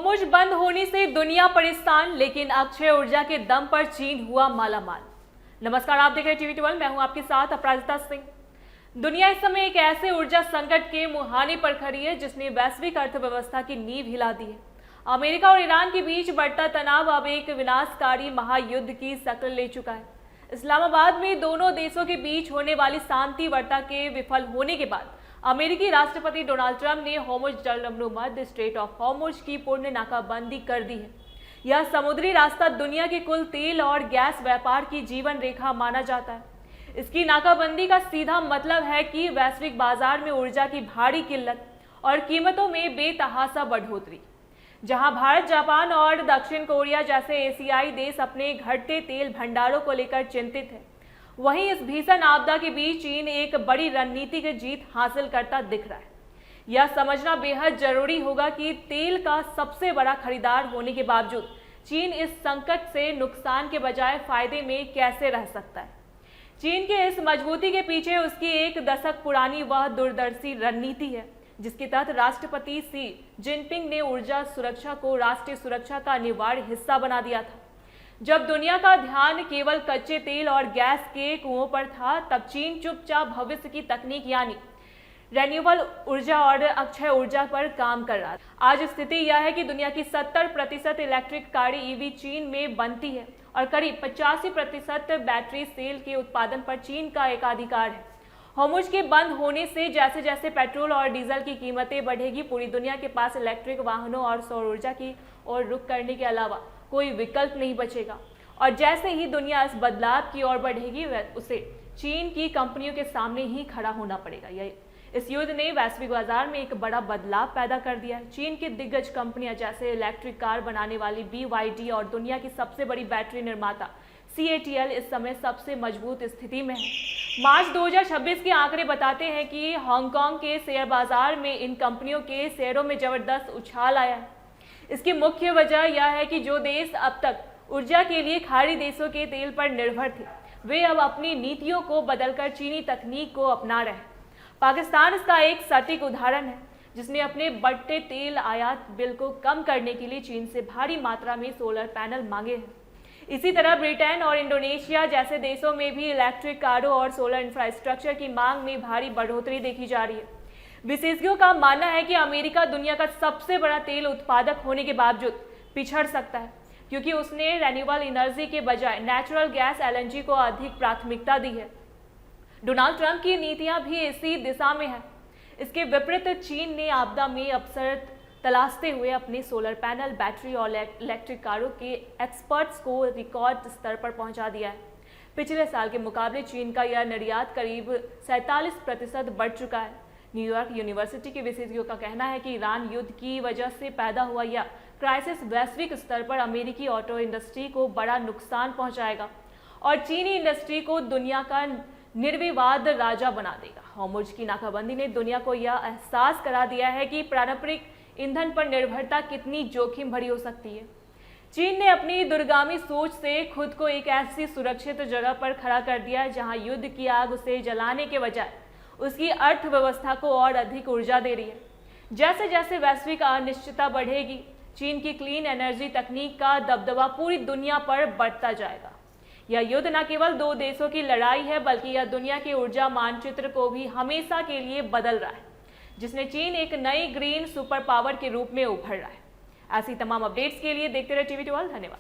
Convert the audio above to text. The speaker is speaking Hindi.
होर्मुज बंद होने से दुनिया परेशान, लेकिन अक्षय ऊर्जा के दम पर चीन हुआ मालामाल। नमस्कार, आप देख रहे हैं टीवी 12। मैं हूं आपके साथ अपराजिता सिंह। दुनिया इस समय एक ऐसे ऊर्जा संकट के मुहाने पर खड़ी है जिसने वैश्विक अर्थव्यवस्था की नींव हिला दी है। अमेरिका और ईरान के बीच बढ़ता तनाव अब एक विनाशकारी महायुद्ध की शक्ल ले चुका है। इस्लामाबाद में दोनों देशों के बीच होने वाली शांति वार्ता के विफल होने के बाद अमेरिकी राष्ट्रपति डोनाल्ड ट्रंप ने होर्मुज जलसंधि स्ट्रेट ऑफ होर्मुज की पूर्ण नाकाबंदी कर दी है। यह समुद्री रास्ता दुनिया के कुल तेल और गैस व्यापार की जीवन रेखा माना जाता है। इसकी नाकाबंदी का सीधा मतलब है कि वैश्विक बाजार में ऊर्जा की भारी किल्लत और कीमतों में बेतहाशा बढ़ोतरी। जहां भारत, जापान और दक्षिण कोरिया जैसे एशियाई देश अपने घटते तेल भंडारों को लेकर चिंतित है, वहीं इस भीषण आपदा के बीच चीन एक बड़ी रणनीतिक जीत हासिल करता दिख रहा है। यह समझना बेहद जरूरी होगा कि तेल का सबसे बड़ा खरीदार होने के बावजूद चीन इस संकट से नुकसान के बजाय फायदे में कैसे रह सकता है। चीन के इस मजबूती के पीछे उसकी एक दशक पुरानी वह दूरदर्शी रणनीति है जिसके तहत राष्ट्रपति शी जिनपिंग ने ऊर्जा सुरक्षा को राष्ट्रीय सुरक्षा का अनिवार्य हिस्सा बना दिया था। जब दुनिया का ध्यान केवल कच्चे तेल और गैस के कुओं पर था, तब चीन चुपचाप भविष्य की तकनीक यानी रिन्यूएबल ऊर्जा और अक्षय ऊर्जा पर काम कर रहा था। आज स्थिति यह है कि दुनिया की 70% इलेक्ट्रिक कारें ईवी चीन में बनती है और करीब 85% बैटरी सेल के उत्पादन पर चीन का एकाधिकार है। होर्मुज के बंद होने से जैसे जैसे पेट्रोल और डीजल की कीमतें बढ़ेगी, पूरी दुनिया के पास इलेक्ट्रिक वाहनों और सौर ऊर्जा की ओर रुख करने के अलावा कोई विकल्प नहीं बचेगा। और जैसे ही दुनिया इस बदलाव की ओर बढ़ेगी, उसे चीन की कंपनियों के सामने ही खड़ा होना पड़ेगा। इस युद्ध ने वैश्विक बाजार में एक बड़ा बदलाव पैदा कर दिया है। चीन की दिग्गज कंपनियां जैसे इलेक्ट्रिक कार बनाने वाली BYD और दुनिया की सबसे बड़ी बैटरी निर्माता CATL इस समय सबसे मजबूत स्थिति में है। मार्च 2026 के आंकड़े बताते हैं कि हांगकांग के शेयर बाजार में इन कंपनियों के शेयरों में जबरदस्त उछाल आया है। इसकी मुख्य वजह यह है कि जो देश अब तक ऊर्जा के लिए खाड़ी देशों के तेल पर निर्भर थे, वे अब अपनी नीतियों को बदलकर चीनी तकनीक को अपना रहे हैं। पाकिस्तान इसका एक सटीक उदाहरण है, जिसने अपने बढ़ते तेल आयात बिल को कम करने के लिए चीन से भारी मात्रा में सोलर पैनल मांगे हैं। इसी तरह ब्रिटेन और इंडोनेशिया जैसे देशों में भी इलेक्ट्रिक कारों और सोलर इंफ्रास्ट्रक्चर की मांग में भारी बढ़ोतरी देखी जा रही है। विशेषज्ञों का मानना है कि अमेरिका दुनिया का सबसे बड़ा तेल उत्पादक होने के बावजूद पिछड़ सकता है, क्योंकि उसने रिन्यूएबल एनर्जी के बजाय नेचुरल गैस LNG को अधिक प्राथमिकता दी है। डोनाल्ड ट्रंप की नीतियां भी इसी दिशा में है। इसके विपरीत चीन ने आपदा में अवसर तलाशते हुए अपने सोलर पैनल, बैटरी और इलेक्ट्रिक कारों के एक्सपर्ट्स को रिकॉर्ड स्तर पर पहुंचा दिया है। पिछले साल के मुकाबले चीन का यह निर्यात करीब 47% बढ़ चुका है। न्यूयॉर्क यूनिवर्सिटी के विशेषज्ञों का कहना है कि ईरान युद्ध की वजह से पैदा हुआ यह क्राइसिस वैश्विक स्तर पर अमेरिकी ऑटो इंडस्ट्री को बड़ा नुकसान पहुंचाएगा और चीनी इंडस्ट्री को दुनिया का निर्विवाद राजा बना देगा। होर्मुज की नाकाबंदी ने दुनिया को यह एहसास करा दिया है कि पारंपरिक ईंधन पर निर्भरता कितनी जोखिम भरी हो सकती है। चीन ने अपनी दूरगामी सोच से खुद को एक ऐसी सुरक्षित जगह पर खड़ा कर दिया है जहां युद्ध की आग उसे जलाने के बजाय उसकी अर्थव्यवस्था को और अधिक ऊर्जा दे रही है। जैसे जैसे वैश्विक अनिश्चितता बढ़ेगी, चीन की क्लीन एनर्जी तकनीक का दबदबा पूरी दुनिया पर बढ़ता जाएगा। यह युद्ध न केवल दो देशों की लड़ाई है, बल्कि यह दुनिया के ऊर्जा मानचित्र को भी हमेशा के लिए बदल रहा है, जिसने चीन एक नई ग्रीन सुपर पावर के रूप में उभर रहा है। ऐसी तमाम अपडेट्स के लिए देखते रहे टीवी 12। धन्यवाद।